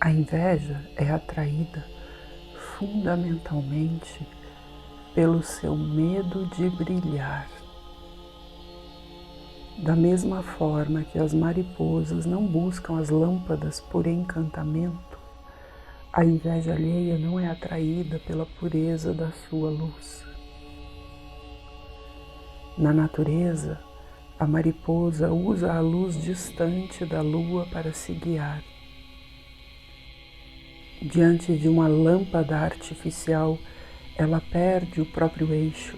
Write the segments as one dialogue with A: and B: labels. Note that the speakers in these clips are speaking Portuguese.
A: A inveja é atraída fundamentalmente pelo seu medo de brilhar. Da mesma forma que as mariposas não buscam as lâmpadas por encantamento, a inveja alheia não é atraída pela pureza da sua luz. Na natureza, a mariposa usa a luz distante da lua para se guiar. Diante de uma lâmpada artificial, ela perde o próprio eixo,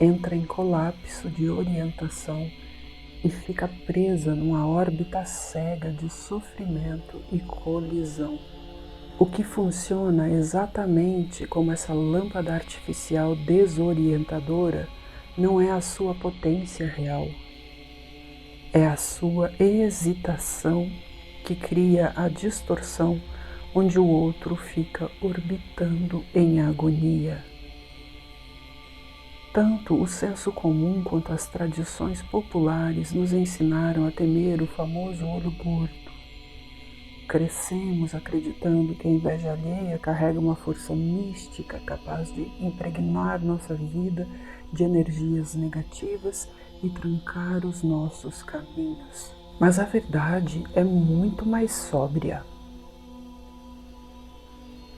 A: entra em colapso de orientação e fica presa numa órbita cega de sofrimento e colisão. O que funciona exatamente como essa lâmpada artificial desorientadora não é a sua potência real, é a sua hesitação que cria a distorção onde o outro fica orbitando em agonia. Tanto o senso comum quanto as tradições populares nos ensinaram a temer o famoso olho gordo. Crescemos acreditando que a inveja alheia carrega uma força mística capaz de impregnar nossa vida de energias negativas e trancar os nossos caminhos. Mas a verdade é muito mais sóbria.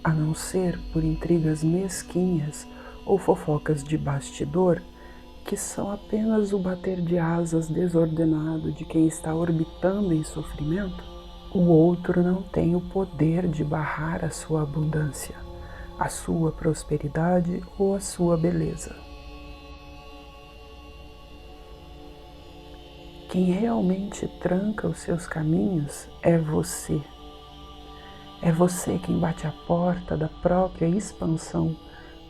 A: A não ser por intrigas mesquinhas ou fofocas de bastidor, que são apenas o bater de asas desordenado de quem está orbitando em sofrimento, o outro não tem o poder de barrar a sua abundância, a sua prosperidade ou a sua beleza. Quem realmente tranca os seus caminhos é você. É você quem bate a porta da própria expansão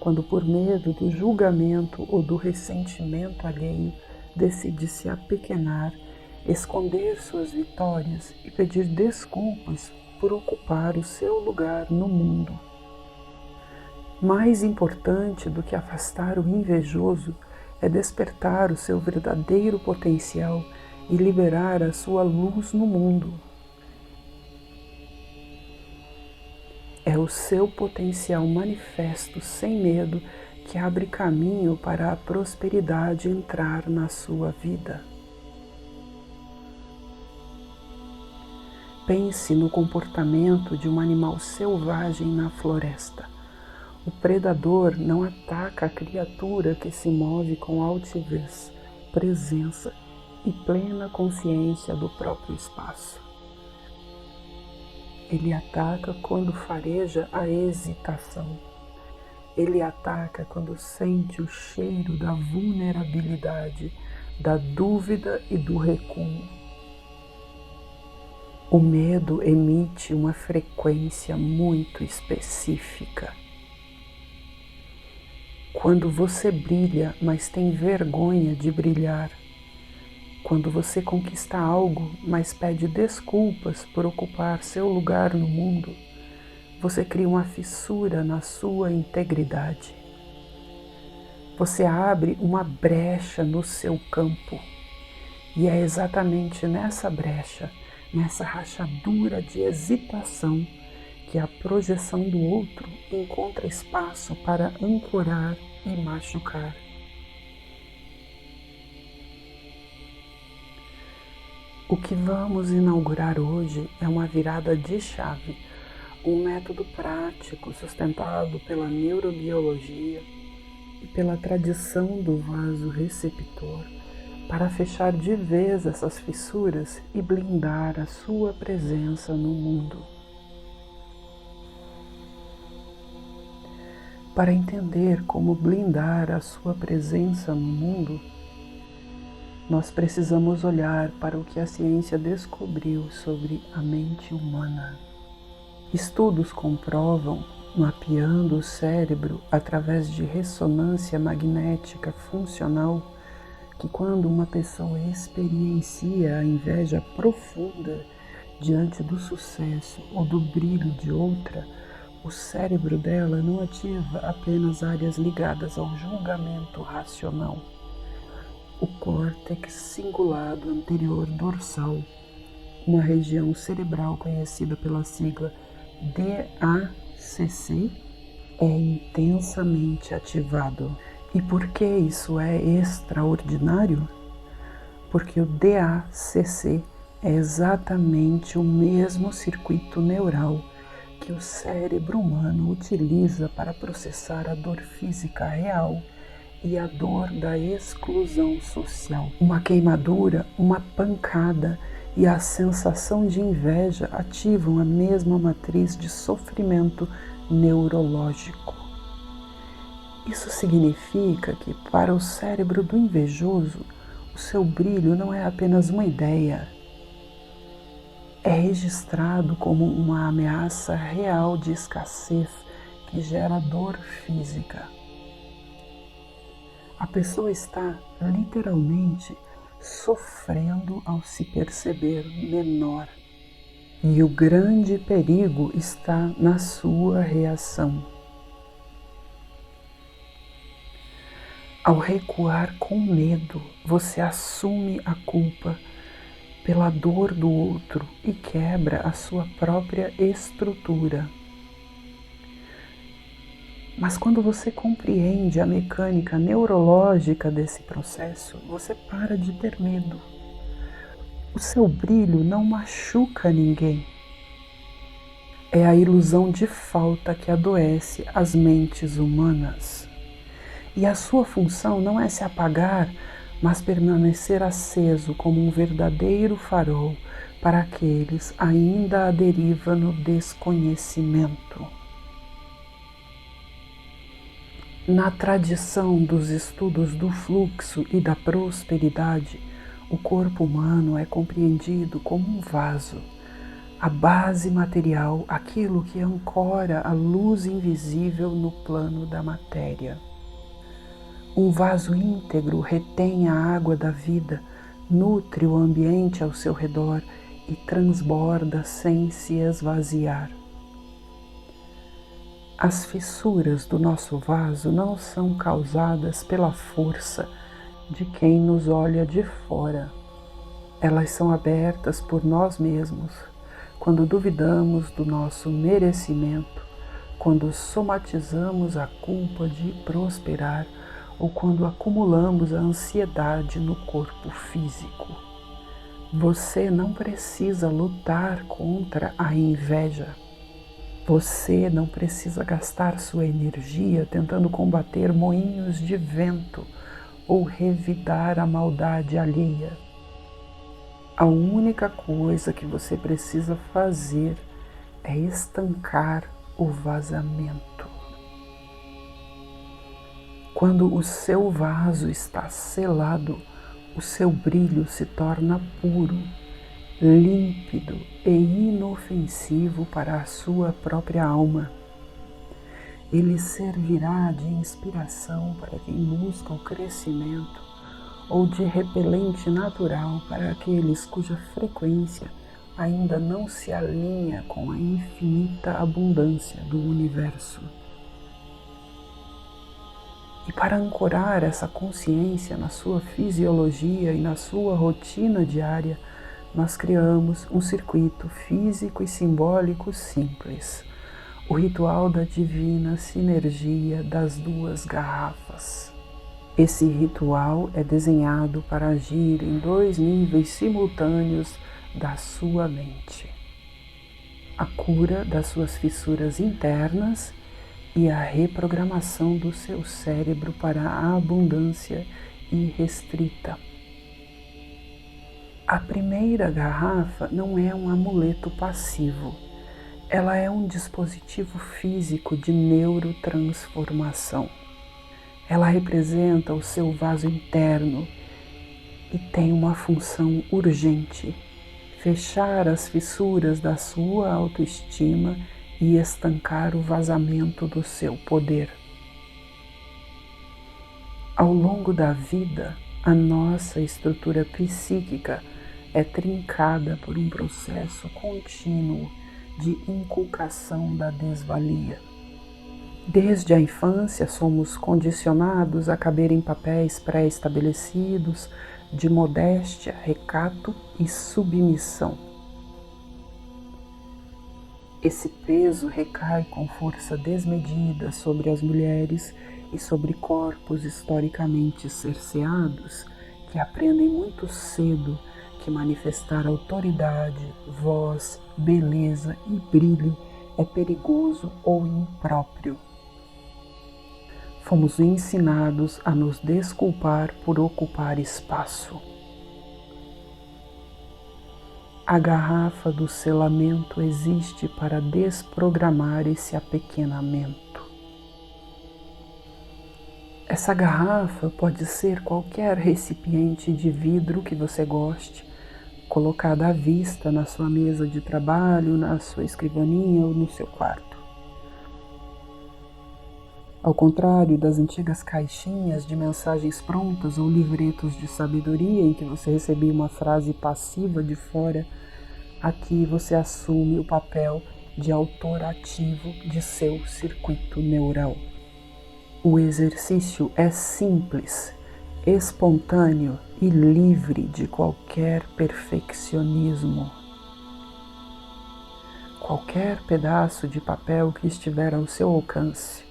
A: quando, por medo do julgamento ou do ressentimento alheio, decide se apequenar, esconder suas vitórias e pedir desculpas por ocupar o seu lugar no mundo. Mais importante do que afastar o invejoso é despertar o seu verdadeiro potencial e liberar a sua luz no mundo. É o seu potencial manifesto sem medo que abre caminho para a prosperidade entrar na sua vida. Pense no comportamento de um animal selvagem na floresta. O predador não ataca a criatura que se move com altivez, presença e plena consciência do próprio espaço. Ele ataca quando fareja a hesitação. Ele ataca quando sente o cheiro da vulnerabilidade, da dúvida e do recuo. O medo emite uma frequência muito específica. Quando você brilha, mas tem vergonha de brilhar. Quando você conquista algo, mas pede desculpas por ocupar seu lugar no mundo, você cria uma fissura na sua integridade. Você abre uma brecha no seu campo. E é exatamente nessa brecha, nessa rachadura de hesitação, que a projeção do outro encontra espaço para ancorar e machucar. O que vamos inaugurar hoje é uma virada de chave, um método prático sustentado pela neurobiologia e pela tradição do vaso receptor para fechar de vez essas fissuras e blindar a sua presença no mundo. Para entender como blindar a sua presença no mundo, nós precisamos olhar para o que a ciência descobriu sobre a mente humana. Estudos comprovam, mapeando o cérebro através de ressonância magnética funcional, que quando uma pessoa experiencia a inveja profunda diante do sucesso ou do brilho de outra, o cérebro dela não ativa apenas áreas ligadas ao julgamento racional. O córtex cingulado anterior dorsal, uma região cerebral conhecida pela sigla DACC é intensamente ativado. E por que isso é extraordinário? Porque o DACC é exatamente o mesmo circuito neural que o cérebro humano utiliza para processar a dor física real e a dor da exclusão social. Uma queimadura, uma pancada e a sensação de inveja ativam a mesma matriz de sofrimento neurológico. Isso significa que, para o cérebro do invejoso, o seu brilho não é apenas uma ideia. É registrado como uma ameaça real de escassez que gera dor física. A pessoa está literalmente sofrendo ao se perceber menor. E o grande perigo está na sua reação. Ao recuar com medo, você assume a culpa pela dor do outro e quebra a sua própria estrutura. Mas quando você compreende a mecânica neurológica desse processo, você para de ter medo. O seu brilho não machuca ninguém. É a ilusão de falta que adoece as mentes humanas. E a sua função não é se apagar, mas permanecer aceso como um verdadeiro farol para aqueles ainda à deriva no desconhecimento. Na tradição dos estudos do fluxo e da prosperidade, o corpo humano é compreendido como um vaso, a base material, aquilo que ancora a luz invisível no plano da matéria. Um vaso íntegro retém a água da vida, nutre o ambiente ao seu redor e transborda sem se esvaziar. As fissuras do nosso vaso não são causadas pela força de quem nos olha de fora. Elas são abertas por nós mesmos, quando duvidamos do nosso merecimento, quando somatizamos a culpa de prosperar ou quando acumulamos a ansiedade no corpo físico. Você não precisa lutar contra a inveja. Você não precisa gastar sua energia tentando combater moinhos de vento ou revidar a maldade alheia. A única coisa que você precisa fazer é estancar o vazamento. Quando o seu vaso está selado, o seu brilho se torna puro, límpido e inofensivo para a sua própria alma. Ele servirá de inspiração para quem busca o crescimento ou de repelente natural para aqueles cuja frequência ainda não se alinha com a infinita abundância do universo. E para ancorar essa consciência na sua fisiologia e na sua rotina diária, nós criamos um circuito físico e simbólico simples, o ritual da divina sinergia das duas garrafas. Esse ritual é desenhado para agir em 2 níveis simultâneos da sua mente: a cura das suas fissuras internas e a reprogramação do seu cérebro para a abundância irrestrita. A primeira garrafa não é um amuleto passivo, ela é um dispositivo físico de neurotransformação. Ela representa o seu vaso interno e tem uma função urgente: fechar as fissuras da sua autoestima e estancar o vazamento do seu poder. Ao longo da vida, a nossa estrutura psíquica é trincada por um processo contínuo de inculcação da desvalia. Desde a infância, somos condicionados a caber em papéis pré-estabelecidos de modéstia, recato e submissão. Esse peso recai com força desmedida sobre as mulheres e sobre corpos historicamente cerceados que aprendem muito cedo que manifestar autoridade, voz, beleza e brilho é perigoso ou impróprio. Fomos ensinados a nos desculpar por ocupar espaço. A garrafa do selamento existe para desprogramar esse apequenamento. Essa garrafa pode ser qualquer recipiente de vidro que você goste, colocada à vista na sua mesa de trabalho, na sua escrivaninha ou no seu quarto. Ao contrário das antigas caixinhas de mensagens prontas ou livretos de sabedoria em que você recebia uma frase passiva de fora, aqui você assume o papel de autor ativo de seu circuito neural. O exercício é simples, espontâneo e livre de qualquer perfeccionismo. Qualquer pedaço de papel que estiver ao seu alcance,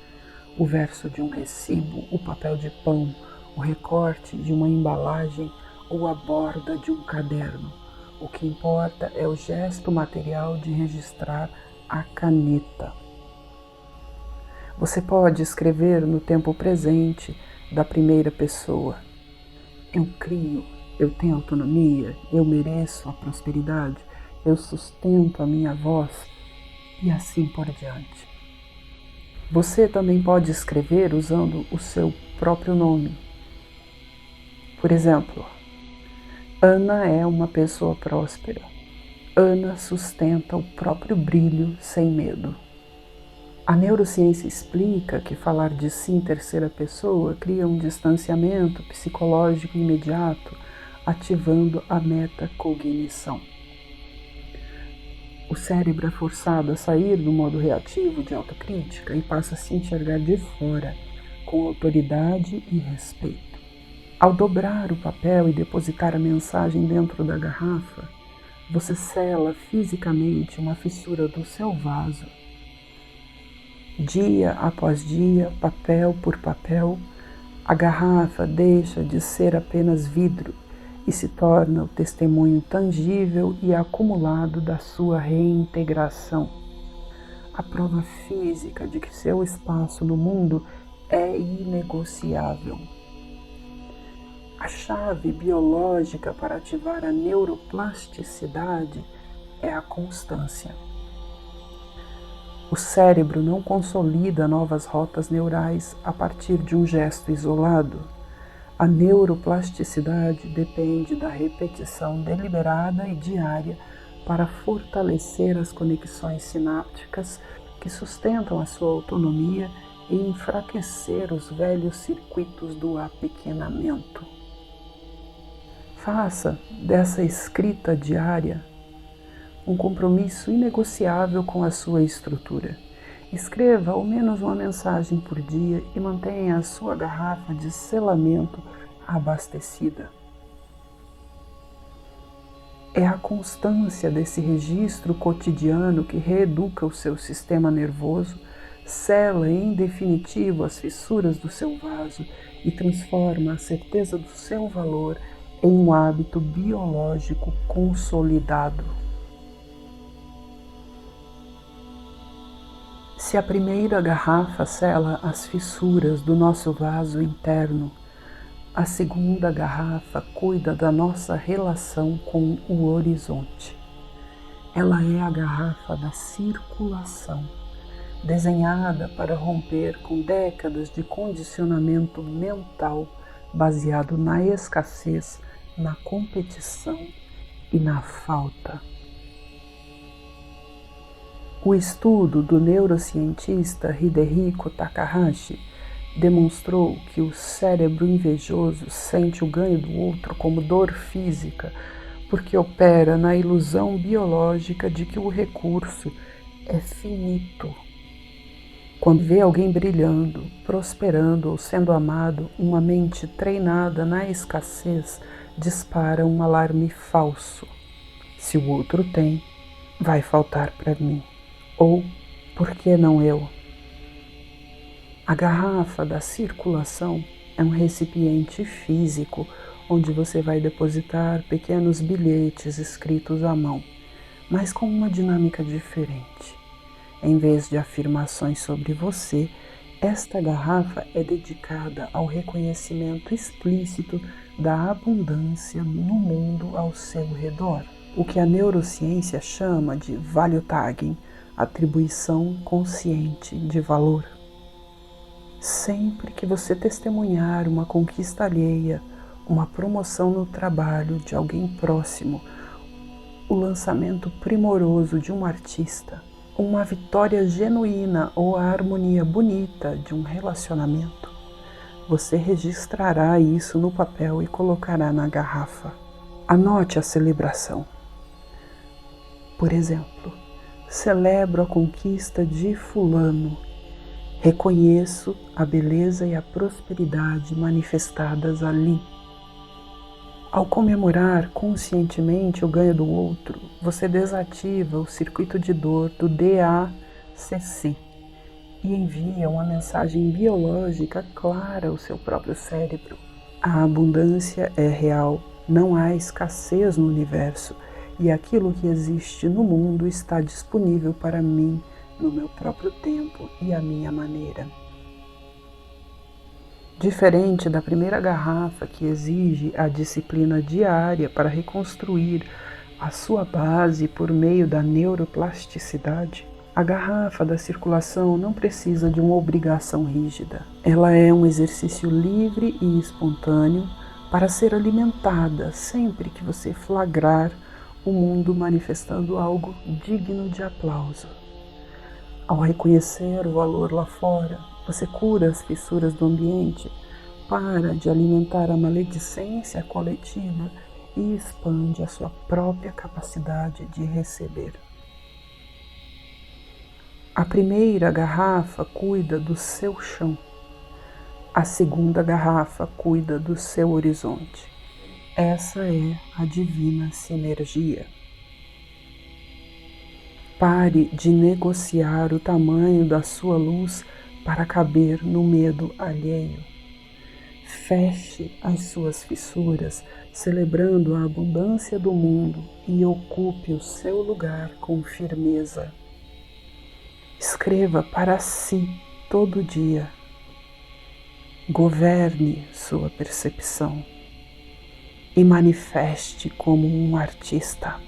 A: o verso de um recibo, o papel de pão, o recorte de uma embalagem ou a borda de um caderno. O que importa é o gesto material de registrar a caneta. Você pode escrever no tempo presente da primeira pessoa. Eu crio, eu tenho autonomia, eu mereço a prosperidade, eu sustento a minha voz e assim por diante. Você também pode escrever usando o seu próprio nome. Por exemplo, Ana é uma pessoa próspera. Ana sustenta o próprio brilho sem medo. A neurociência explica que falar de si em terceira pessoa cria um distanciamento psicológico imediato, ativando a metacognição. O cérebro é forçado a sair do modo reativo de autocrítica e passa a se enxergar de fora, com autoridade e respeito. Ao dobrar o papel e depositar a mensagem dentro da garrafa, você sela fisicamente uma fissura do seu vaso. Dia após dia, papel por papel, a garrafa deixa de ser apenas vidro e se torna o testemunho tangível e acumulado da sua reintegração. A prova física de que seu espaço no mundo é inegociável. A chave biológica para ativar a neuroplasticidade é a constância. O cérebro não consolida novas rotas neurais a partir de um gesto isolado. A neuroplasticidade depende da repetição deliberada e diária para fortalecer as conexões sinápticas que sustentam a sua autonomia e enfraquecer os velhos circuitos do apequenamento. Faça dessa escrita diária um compromisso inegociável com a sua estrutura. Escreva ao menos uma mensagem por dia e mantenha a sua garrafa de selamento abastecida. É a constância desse registro cotidiano que reeduca o seu sistema nervoso, sela em definitivo as fissuras do seu vaso e transforma a certeza do seu valor em um hábito biológico consolidado. Se a primeira garrafa sela as fissuras do nosso vaso interno, a segunda garrafa cuida da nossa relação com o horizonte. Ela é a garrafa da circulação, desenhada para romper com décadas de condicionamento mental baseado na escassez, na competição e na falta. O estudo do neurocientista Hidehiko Takahashi demonstrou que o cérebro invejoso sente o ganho do outro como dor física, porque opera na ilusão biológica de que o recurso é finito. Quando vê alguém brilhando, prosperando ou sendo amado, uma mente treinada na escassez dispara um alarme falso. Se o outro tem, vai faltar para mim. Ou por que não eu? A garrafa da circulação é um recipiente físico onde você vai depositar pequenos bilhetes escritos à mão, mas com uma dinâmica diferente. Em vez de afirmações sobre você, esta garrafa é dedicada ao reconhecimento explícito da abundância no mundo ao seu redor, o que a neurociência chama de value tagging, atribuição consciente de valor. Sempre que você testemunhar uma conquista alheia, uma promoção no trabalho de alguém próximo, o lançamento primoroso de um artista, uma vitória genuína ou a harmonia bonita de um relacionamento, você registrará isso no papel e colocará na garrafa. Anote a celebração. Por exemplo, celebro a conquista de fulano. Reconheço a beleza e a prosperidade manifestadas ali. Ao comemorar conscientemente o ganho do outro, você desativa o circuito de dor do DACC e envia uma mensagem biológica clara ao seu próprio cérebro. A abundância é real, não há escassez no universo e aquilo que existe no mundo está disponível para mim no meu próprio tempo e à minha maneira. Diferente da primeira garrafa que exige a disciplina diária para reconstruir a sua base por meio da neuroplasticidade, a garrafa da circulação não precisa de uma obrigação rígida. Ela é um exercício livre e espontâneo para ser alimentada sempre que você flagrar o mundo manifestando algo digno de aplauso. Ao reconhecer o valor lá fora, você cura as fissuras do ambiente, para de alimentar a maledicência coletiva e expande a sua própria capacidade de receber. A primeira garrafa cuida do seu chão. A segunda garrafa cuida do seu horizonte. Essa é a divina sinergia. Pare de negociar o tamanho da sua luz para caber no medo alheio. Feche as suas fissuras, celebrando a abundância do mundo e ocupe o seu lugar com firmeza. Escreva para si todo dia. Governe sua percepção e manifeste como um artista.